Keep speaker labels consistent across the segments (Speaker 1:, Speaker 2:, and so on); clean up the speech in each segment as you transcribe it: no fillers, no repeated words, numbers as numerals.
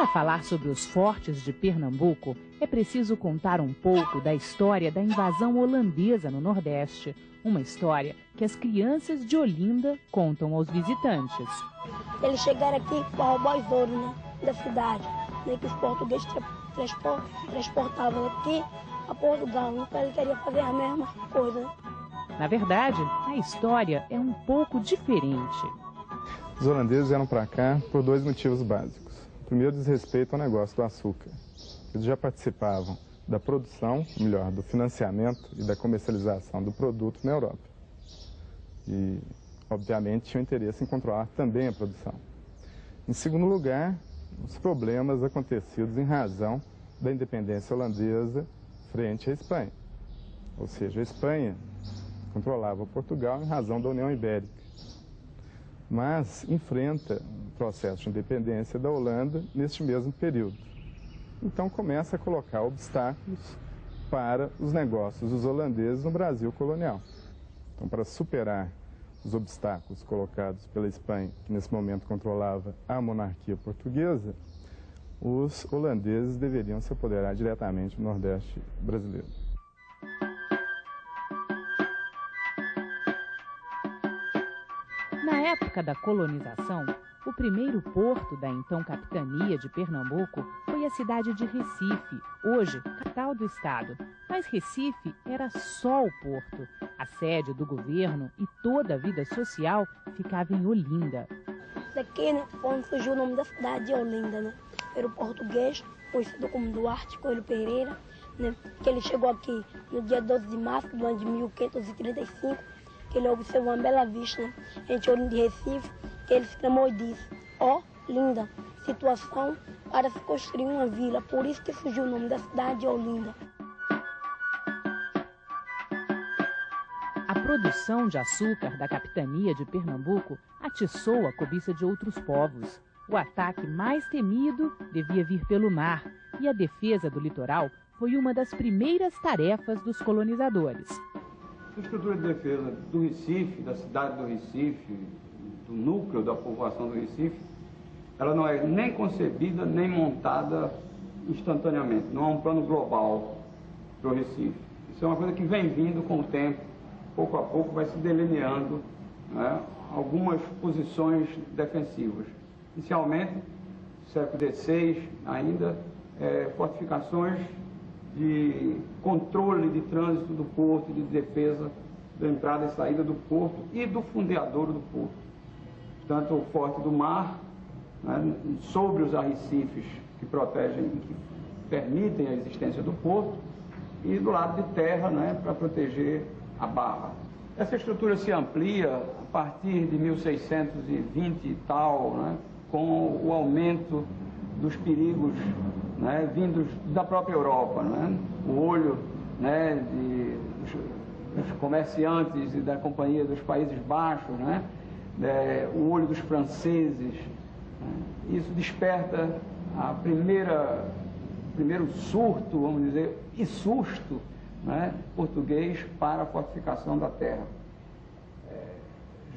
Speaker 1: Para falar sobre os fortes de Pernambuco, é preciso contar um pouco da história da invasão holandesa no Nordeste. Uma história que as crianças de Olinda contam aos visitantes.
Speaker 2: Eles chegaram aqui para roubar os ouros, né, da cidade, né, que os portugueses transportavam aqui a Portugal. Então eles queriam fazer a mesma coisa. Né?
Speaker 1: Na verdade, a história é um pouco diferente.
Speaker 3: Os holandeses vieram para cá por dois motivos básicos. O primeiro diz respeito ao negócio do açúcar. Eles já participavam da produção, melhor, do financiamento e da comercialização do produto na Europa. E, obviamente, tinham interesse em controlar também a produção. Em segundo lugar, os problemas acontecidos em razão da independência holandesa frente à Espanha. Ou seja, a Espanha controlava Portugal em razão da União Ibérica, mas enfrenta o processo de independência da Holanda neste mesmo período. Então começa a colocar obstáculos para os negócios dos holandeses no Brasil colonial. Então, para superar os obstáculos colocados pela Espanha, que nesse momento controlava a monarquia portuguesa, os holandeses deveriam se apoderar diretamente do Nordeste brasileiro.
Speaker 1: Na época da colonização, o primeiro porto da então capitania de Pernambuco foi a cidade de Recife, hoje capital do estado. Mas Recife era só o porto. A sede do governo e toda a vida social ficava em Olinda.
Speaker 2: Daqui, né, foi onde surgiu o nome da cidade de Olinda, né? Era o português, conhecido como Duarte Coelho Pereira, né? Que ele chegou aqui no dia 12 de março do ano de 1535, que ele observou uma bela vista, né, entre Olinda e Recife, que ele exclamou e disse: ó, linda, situação para se construir uma vila, por isso que surgiu o nome da cidade de Olinda.
Speaker 1: A produção de açúcar da capitania de Pernambuco atiçou a cobiça de outros povos. O ataque mais temido devia vir pelo mar, e a defesa do litoral foi uma das primeiras tarefas dos colonizadores.
Speaker 4: A estrutura de defesa do Recife, da cidade do Recife, do núcleo da povoação do Recife, ela não é nem concebida, nem montada instantaneamente. Não há um plano global para o Recife. Isso é uma coisa que vem vindo com o tempo, pouco a pouco vai se delineando, né, algumas posições defensivas. Inicialmente, século XVI ainda, fortificações de controle de trânsito do porto, de defesa da entrada e saída do porto e do fundeadouro do porto. Tanto o Forte do Mar, né, sobre os arrecifes que protegem, que permitem a existência do porto, e do lado de terra, né, para proteger a barra. Essa estrutura se amplia a partir de 1620 e tal, né, com o aumento dos perigos, né, vindos da própria Europa, né, o olho, né, dos comerciantes e da Companhia dos Países Baixos, né, o olho dos franceses. Isso desperta a primeiro surto, vamos dizer, e susto, né, português para a fortificação da terra.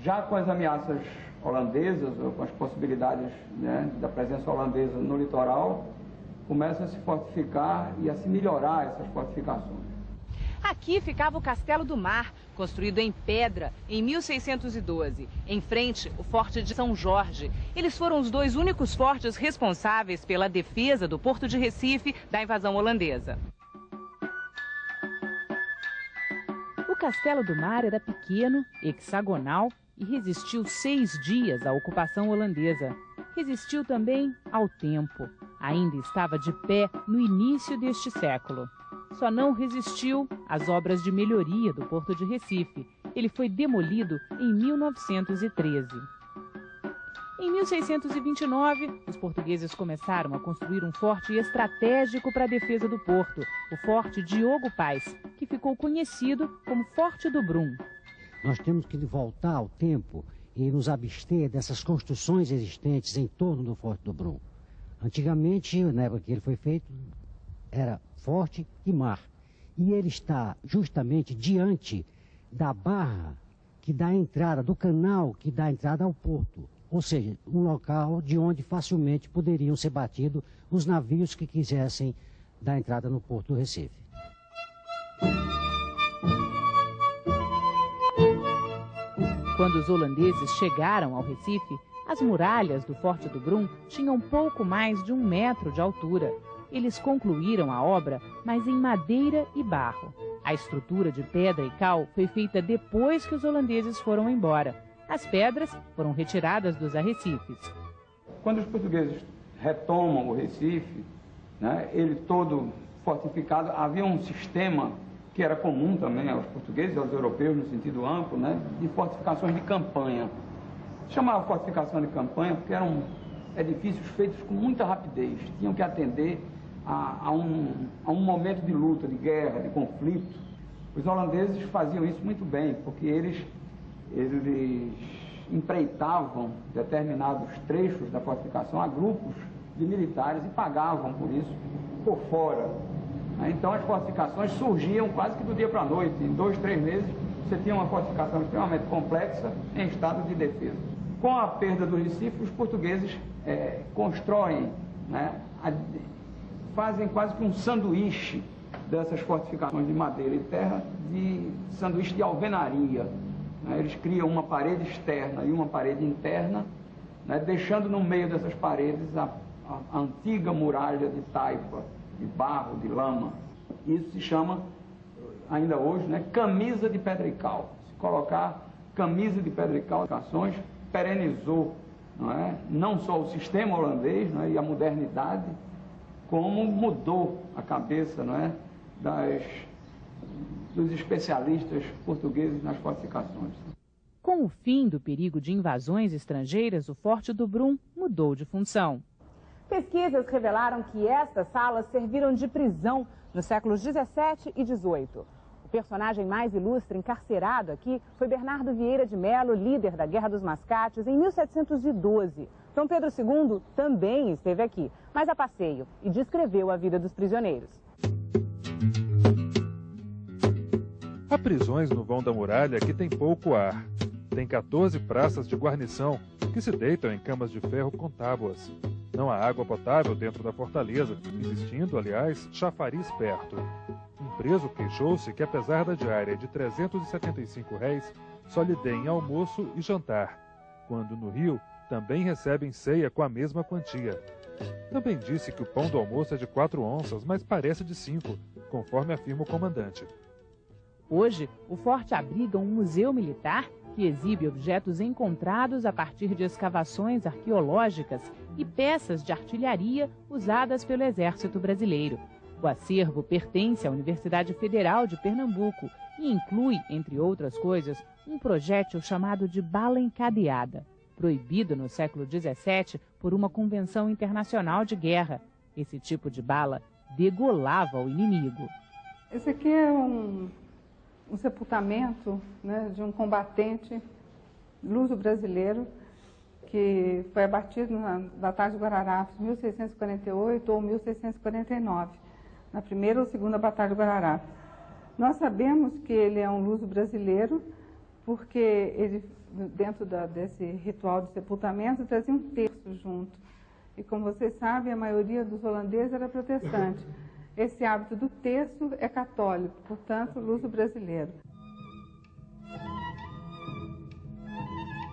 Speaker 4: Já com as ameaças holandesas, ou com as possibilidades, né, da presença holandesa no litoral, começa a se fortificar e a se melhorar essas fortificações.
Speaker 1: Aqui ficava o Castelo do Mar, construído em pedra em 1612. Em frente, o Forte de São Jorge. Eles foram os dois únicos fortes responsáveis pela defesa do Porto de Recife da invasão holandesa. O Castelo do Mar era pequeno, hexagonal e resistiu 6 dias à ocupação holandesa. Resistiu também ao tempo. Ainda estava de pé no início deste século. Só não resistiu às obras de melhoria do Porto de Recife. Ele foi demolido em 1913. Em 1629, os portugueses começaram a construir um forte estratégico para a defesa do porto, o Forte Diogo Paz, que ficou conhecido como Forte do Brum.
Speaker 5: Nós temos que voltar ao tempo e nos abster dessas construções existentes em torno do Forte do Brum. Antigamente, na época que ele foi feito, era forte e mar. E ele está justamente diante da barra que dá a entrada, do canal que dá a entrada ao porto. ou seja, um local de onde facilmente poderiam ser batidos os navios que quisessem dar entrada no Porto do Recife.
Speaker 1: Quando os holandeses chegaram ao Recife, as muralhas do Forte do Brum tinham pouco mais de 1 metro de altura. Eles concluíram a obra, mas em madeira e barro. A estrutura de pedra e cal foi feita depois que os holandeses foram embora. As pedras foram retiradas dos arrecifes.
Speaker 4: Quando os portugueses retomam o Recife, né, ele todo fortificado, havia um sistema que era comum também aos portugueses e aos europeus no sentido amplo, né, de fortificações de campanha. Se chamava fortificação de campanha porque eram edifícios feitos com muita rapidez, tinham que atender a um momento de luta, de guerra, de conflito. Os holandeses faziam isso muito bem, porque eles empreitavam determinados trechos da fortificação a grupos de militares e pagavam por isso por fora. Então as fortificações surgiam quase que do dia para a noite. Em 2, 3 meses você tinha uma fortificação extremamente complexa em estado de defesa. Com a perda do Recife, os portugueses constroem, né, fazem quase que um sanduíche dessas fortificações de madeira e terra, de sanduíche de alvenaria. Eles criam uma parede externa e uma parede interna, né, deixando no meio dessas paredes a antiga muralha de taipa, de barro, de lama. Isso se chama, ainda hoje, né, camisa de pedra e cal. Se colocar camisa de pedra e cal, perenizou, não só o sistema holandês, e a modernidade, como mudou a cabeça, dos especialistas portugueses nas fortificações.
Speaker 1: Com o fim do perigo de invasões estrangeiras, o Forte do Brum mudou de função.
Speaker 6: Pesquisas revelaram que estas salas serviram de prisão nos séculos 17 e 18. O personagem mais ilustre encarcerado aqui foi Bernardo Vieira de Melo, líder da Guerra dos Mascates, em 1712. Dom Pedro II também esteve aqui, mas a passeio, e descreveu a vida dos prisioneiros.
Speaker 7: Há prisões no vão da muralha que tem pouco ar. Tem 14 praças de guarnição que se deitam em camas de ferro com tábuas. Não há água potável dentro da fortaleza, existindo, aliás, chafariz perto. Um preso queixou-se que, apesar da diária de R$ 375, só lhe deem almoço e jantar, quando no Rio também recebem ceia com a mesma quantia. Também disse que o pão do almoço é de 4 onças, mas parece de 5, conforme afirma o comandante.
Speaker 1: Hoje, o forte abriga um museu militar que exibe objetos encontrados a partir de escavações arqueológicas e peças de artilharia usadas pelo Exército Brasileiro. O acervo pertence à Universidade Federal de Pernambuco e inclui, entre outras coisas, um projétil chamado de bala encadeada, proibido no século XVII por uma convenção internacional de guerra. Esse tipo de bala degolava o inimigo.
Speaker 8: Esse aqui é um sepultamento, né, de um combatente luso-brasileiro que foi abatido na Batalha de Guararapes, 1648 ou 1649, na primeira ou segunda Batalha de Guararapes. Nós sabemos que ele é um luso-brasileiro porque ele, dentro desse ritual de sepultamento, trazia um terço junto. E como vocês sabem, a maioria dos holandeses era protestante. Esse hábito do terço é católico, portanto, luso-brasileiro.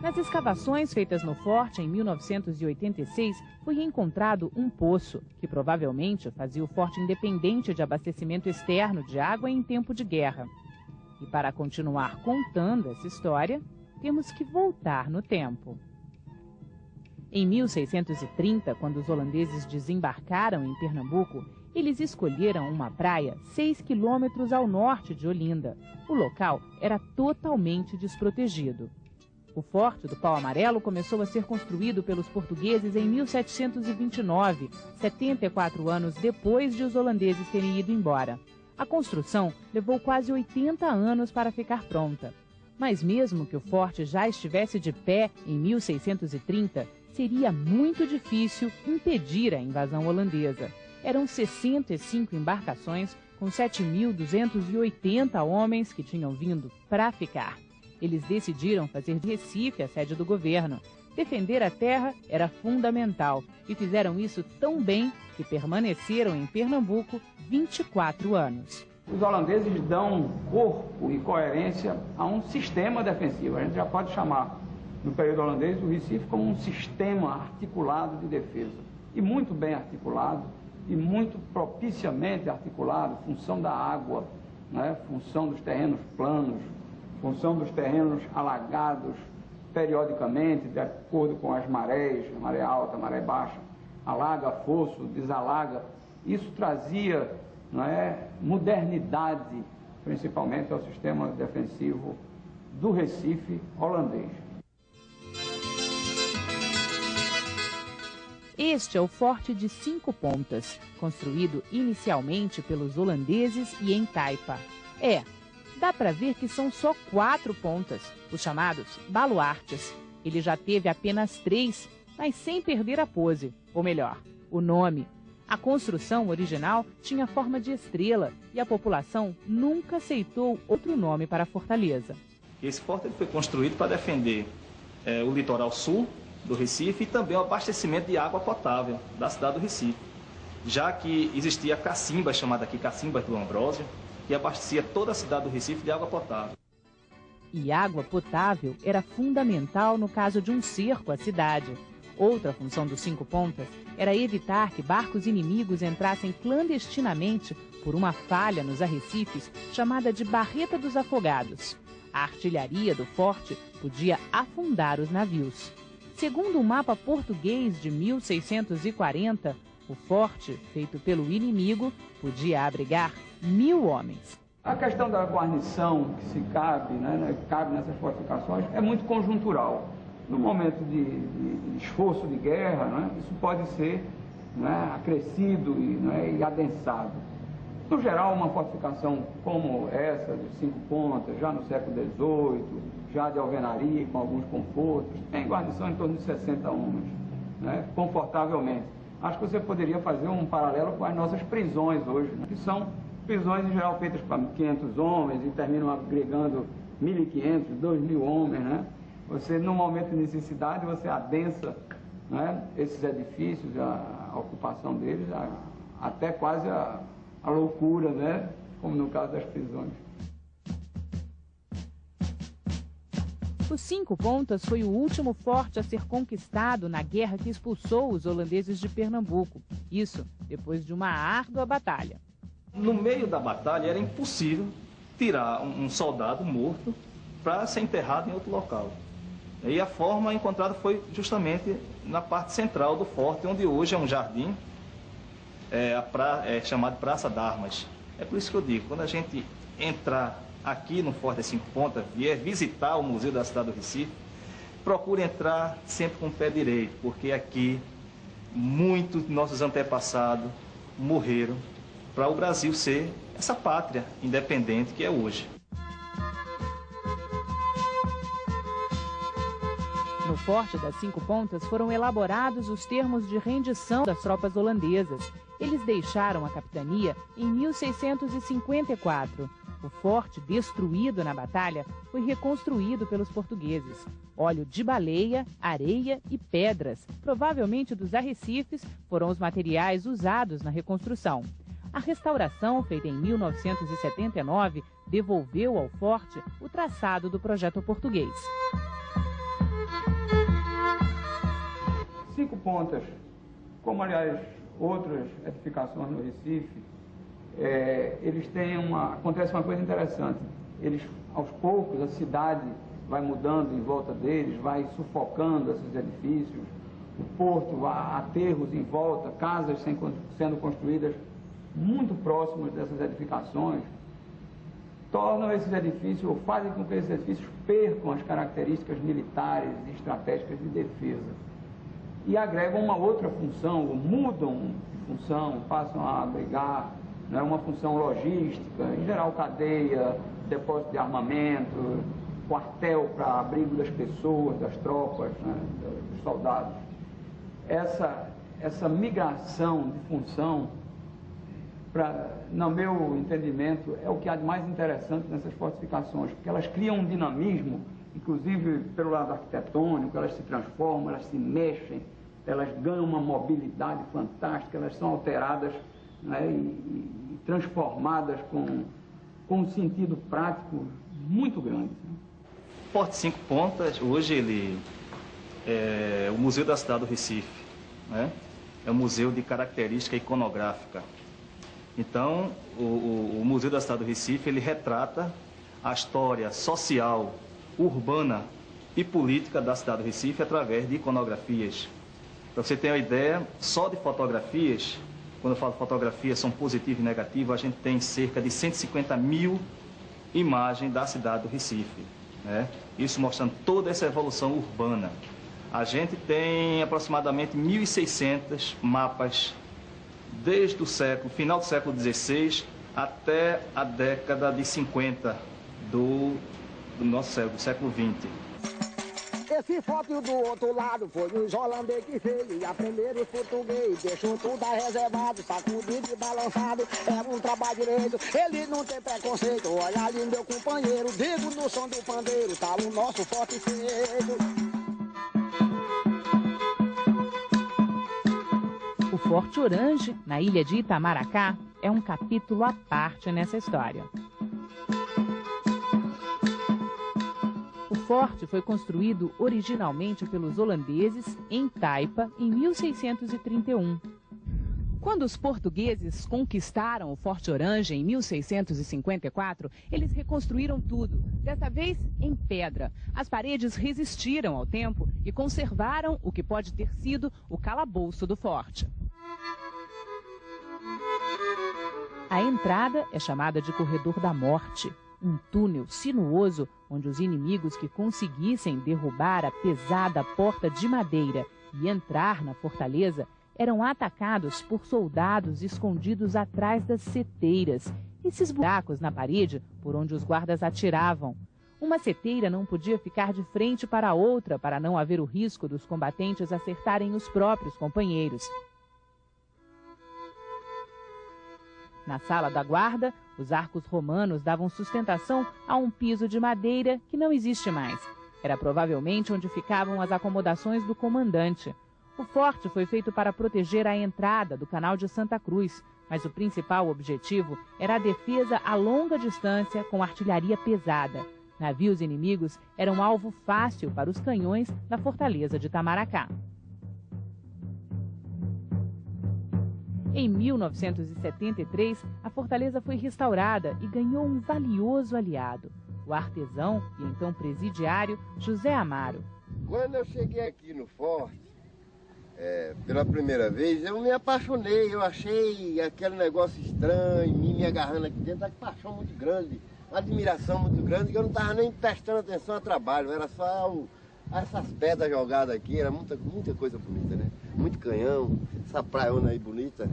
Speaker 1: Nas escavações feitas no forte em 1986, foi encontrado um poço, que provavelmente fazia o forte independente de abastecimento externo de água em tempo de guerra. E para continuar contando essa história, temos que voltar no tempo. Em 1630, quando os holandeses desembarcaram em Pernambuco, eles escolheram uma praia 6 quilômetros ao norte de Olinda. O local era totalmente desprotegido. O Forte do Pau Amarelo começou a ser construído pelos portugueses em 1729, 74 anos depois de os holandeses terem ido embora. A construção levou quase 80 anos para ficar pronta. Mas mesmo que o forte já estivesse de pé em 1630, seria muito difícil impedir a invasão holandesa. Eram 65 embarcações com 7.280 homens que tinham vindo para ficar. Eles decidiram fazer de Recife a sede do governo. Defender a terra era fundamental e fizeram isso tão bem que permaneceram em Pernambuco 24 anos.
Speaker 4: Os holandeses dão corpo e coerência a um sistema defensivo. A gente já pode chamar, no período holandês, o Recife como um sistema articulado de defesa. E muito bem articulado, e muito propiciamente articulado, função da água, né? Função dos terrenos planos, função dos terrenos alagados periodicamente, de acordo com as marés, maré alta, maré baixa, alaga, fosso, desalaga. Isso trazia, não é, modernidade, principalmente ao sistema defensivo do Recife holandês.
Speaker 1: Este é o Forte de 5 Pontas, construído inicialmente pelos holandeses e em taipa. Dá para ver que são só 4 pontas, os chamados baluartes. Ele já teve apenas 3, mas sem perder a pose, ou melhor, o nome. A construção original tinha forma de estrela e a população nunca aceitou outro nome para a fortaleza.
Speaker 9: Esse forte foi construído para defender o litoral sul do Recife e também o abastecimento de água potável da cidade do Recife, já que existia a cacimba, chamada aqui Cacimba do Ambrósio, que abastecia toda a cidade do Recife de água potável.
Speaker 1: E água potável era fundamental no caso de um cerco à cidade. Outra função dos 5 Pontas era evitar que barcos inimigos entrassem clandestinamente por uma falha nos arrecifes chamada de Barreta dos Afogados. A artilharia do forte podia afundar os navios. Segundo o mapa português de 1640, o forte, feito pelo inimigo, podia abrigar 1000 homens.
Speaker 4: A questão da guarnição que se cabe, cabe nessas fortificações é muito conjuntural. No momento de esforço de guerra, isso pode ser acrescido e adensado. No geral, uma fortificação como essa, de 5 Pontas, já no século XVIII, já de alvenaria, com alguns confortos, tem guarnição em torno de 60 homens, confortavelmente. Acho que você poderia fazer um paralelo com as nossas prisões hoje, que são prisões em geral feitas para 500 homens e terminam agregando 1.500, 2.000 homens, Você, no momento de necessidade, você adensa esses edifícios, a ocupação deles, até quase a loucura, como no caso das prisões.
Speaker 1: Os 5 Pontas foi o último forte a ser conquistado na guerra que expulsou os holandeses de Pernambuco. Isso depois de uma árdua batalha.
Speaker 9: No meio da batalha era impossível tirar um soldado morto para ser enterrado em outro local. E a forma encontrada foi justamente na parte central do forte, onde hoje é um jardim chamado Praça d'Armas. É por isso que eu digo, quando a gente entrar aqui no Forte das 5 Pontas, vier visitar o Museu da Cidade do Recife, procure entrar sempre com o pé direito, porque aqui muitos de nossos antepassados morreram para o Brasil ser essa pátria independente que é hoje.
Speaker 1: No Forte das 5 Pontas foram elaborados os termos de rendição das tropas holandesas. Eles deixaram a capitania em 1654. O forte, destruído na batalha, foi reconstruído pelos portugueses. Óleo de baleia, areia e pedras, provavelmente dos arrecifes, foram os materiais usados na reconstrução. A restauração, feita em 1979, devolveu ao forte o traçado do projeto português.
Speaker 4: 5 Pontas, como aliás outras edificações no Recife, acontece uma coisa interessante. Eles, aos poucos, a cidade vai mudando em volta deles, vai sufocando esses edifícios, o porto, aterros em volta, casas sendo construídas muito próximas dessas edificações, tornam esses edifícios, ou fazem com que esses edifícios percam as características militares e estratégicas de defesa. E agregam uma outra função, ou mudam de função, passam a abrigar uma função logística, em geral cadeia, depósito de armamento, quartel para abrigo das pessoas, das tropas, dos soldados. Essa migração de função, no meu entendimento, é o que há de mais interessante nessas fortificações, porque elas criam um dinamismo inclusive pelo lado arquitetônico, elas se transformam, elas se mexem, elas ganham uma mobilidade fantástica, elas são alteradas, né, e transformadas com um sentido prático muito grande.
Speaker 9: Forte Cinco Pontas, hoje ele é o Museu da Cidade do Recife, né? É um museu de característica iconográfica. Então, o Museu da Cidade do Recife, ele retrata a história social, urbana e política da cidade do Recife através de iconografias. Para você ter uma ideia, só de fotografias, quando eu falo fotografias, são positivas e negativas, a gente tem cerca de 150 mil imagens da cidade do Recife, né? Isso mostrando toda essa evolução urbana. A gente tem aproximadamente 1.600 mapas desde o final do século XVI até a década de 50 do nosso século XX.
Speaker 10: Esse foto do outro lado foi os holandeses que fez, e aprenderam os português, deixou tudo reservado, sacudido e balançado, é um trabalho direito, ele não tem preconceito, olha ali meu companheiro, digo no som do pandeiro, tá o nosso forte feito.
Speaker 1: O Forte Orange, na ilha de Itamaracá, é um capítulo à parte nessa história. O forte foi construído originalmente pelos holandeses em Taipa em 1631. Quando os portugueses conquistaram o Forte Orange em 1654, eles reconstruíram tudo, dessa vez em pedra. As paredes resistiram ao tempo e conservaram o que pode ter sido o calabouço do forte. A entrada é chamada de Corredor da Morte, um túnel sinuoso onde os inimigos que conseguissem derrubar a pesada porta de madeira e entrar na fortaleza eram atacados por soldados escondidos atrás das seteiras, esses buracos na parede por onde os guardas atiravam. Uma seteira não podia ficar de frente para a outra para não haver o risco dos combatentes acertarem os próprios companheiros. Na sala da guarda, os arcos romanos davam sustentação a um piso de madeira que não existe mais. Era provavelmente onde ficavam as acomodações do comandante. O forte foi feito para proteger a entrada do Canal de Santa Cruz, mas o principal objetivo era a defesa a longa distância com artilharia pesada. Navios inimigos eram alvo fácil para os canhões da fortaleza de Itamaracá. Em 1973, a fortaleza foi restaurada e ganhou um valioso aliado, o artesão e então presidiário José Amaro.
Speaker 11: Quando eu cheguei aqui no forte, pela primeira vez, eu me apaixonei, eu achei aquele negócio estranho, me agarrando aqui dentro, uma paixão muito grande, uma admiração muito grande, que eu não estava nem prestando atenção ao trabalho, era só essas pedras jogadas aqui, era muita coisa bonita, né? Muito canhão, essa praiona aí bonita.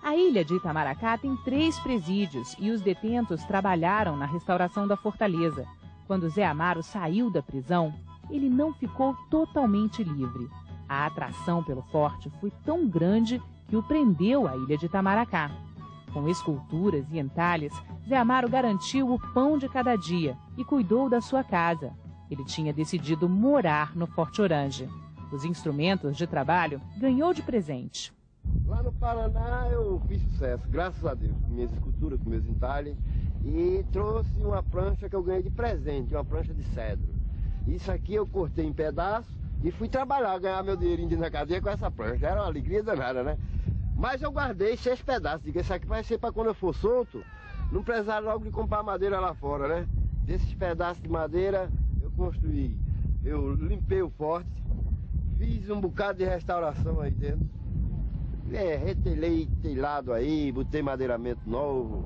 Speaker 1: A ilha de Itamaracá tem 3 presídios e os detentos trabalharam na restauração da fortaleza. Quando Zé Amaro saiu da prisão, ele não ficou totalmente livre. A atração pelo forte foi tão grande que o prendeu à ilha de Itamaracá. Com esculturas e entalhes, Zé Amaro garantiu o pão de cada dia e cuidou da sua casa. Ele tinha decidido morar no Forte Orange. Os instrumentos de trabalho ganhou de presente.
Speaker 11: Lá no Paraná eu fiz sucesso, graças a Deus, com minhas esculturas, com meus entalhes, e trouxe uma prancha que eu ganhei de presente, uma prancha de cedro. Isso aqui eu cortei em pedaços e fui trabalhar, ganhar meu dinheirinho na cadeia com essa prancha. Era uma alegria danada, né? Mas eu guardei 6 pedaços, digo, isso aqui vai ser para quando eu for solto, não precisar logo de comprar madeira lá fora, né? Desses pedaços de madeira eu construí, eu limpei o forte, fiz um bocado de restauração aí dentro. Retelhei telhado aí, botei madeiramento novo,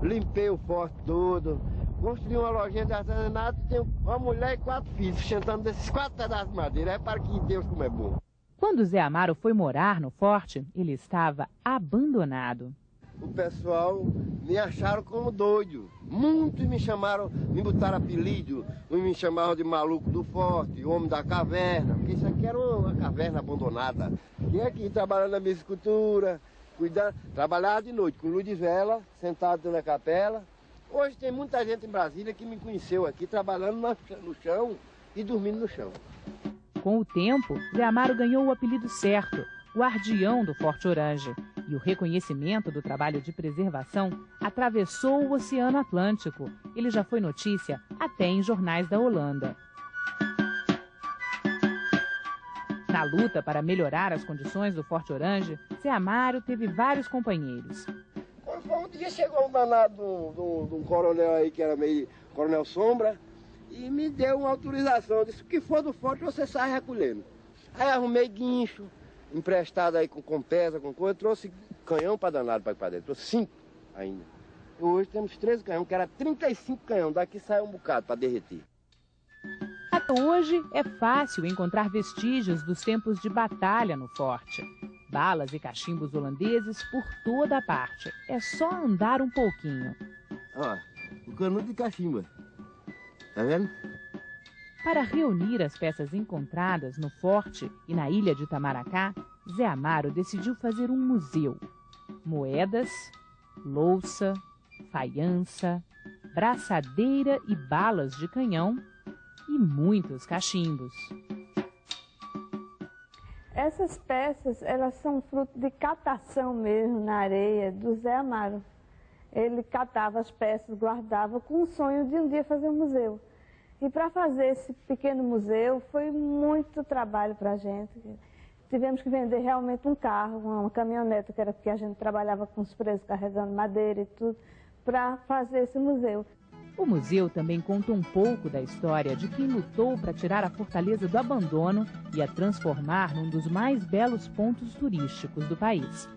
Speaker 11: limpei o forte todo, construí uma lojinha de artesanato, tenho uma mulher e 4 filhos, sustentando desses 4 pedaços de madeira. É para que Deus como é bom. Quando
Speaker 1: Zé Amaro foi morar no forte, ele estava abandonado.
Speaker 11: O pessoal me acharam como doido. Muitos me chamaram, me botaram apelido, me chamavam de maluco do forte, homem da caverna, porque isso aqui era uma caverna abandonada. E aqui trabalhando na minha escultura, cuidando, trabalhava de noite com luz de vela, sentado na capela, Hoje tem muita gente em Brasília que me conheceu aqui trabalhando no chão e dormindo no chão.
Speaker 1: Com o tempo, Zé Amaro ganhou o apelido certo, guardião do Forte Orange. E o reconhecimento do trabalho de preservação atravessou o Oceano Atlântico. Ele já foi notícia até em jornais da Holanda. Na luta para melhorar as condições do Forte Orange, Zé Amaro teve vários companheiros.
Speaker 11: Um dia chegou um danado de um coronel aí, que era meio coronel Sombra, e me deu uma autorização. Disse, o que for do forte você sai recolhendo. Aí arrumei guincho, emprestado aí com pesa, com coisa, trouxe canhão para danado para ir para dentro, trouxe 5 ainda. E hoje temos 13 canhões, que era 35 canhões, daqui sai um bocado para derreter.
Speaker 1: Até hoje é fácil encontrar vestígios dos tempos de batalha no forte. Balas e cachimbos holandeses por toda a parte. É só andar um pouquinho.
Speaker 11: Ó, o canudo de cachimba. Tá vendo?
Speaker 1: Para reunir as peças encontradas no forte e na ilha de Itamaracá, Zé Amaro decidiu fazer um museu. Moedas, louça, faiança, braçadeira e balas de canhão e muitos cachimbos.
Speaker 12: Essas peças, elas são fruto de catação mesmo na areia do Zé Amaro. Ele catava as peças, guardava com o sonho de um dia fazer um museu. E para fazer esse pequeno museu foi muito trabalho para a gente. Tivemos que vender realmente um carro, uma caminhoneta, que era porque a gente trabalhava com os presos carregando madeira e tudo, para fazer esse museu.
Speaker 1: O museu também conta um pouco da história de quem lutou para tirar a fortaleza do abandono e a transformar num dos mais belos pontos turísticos do país.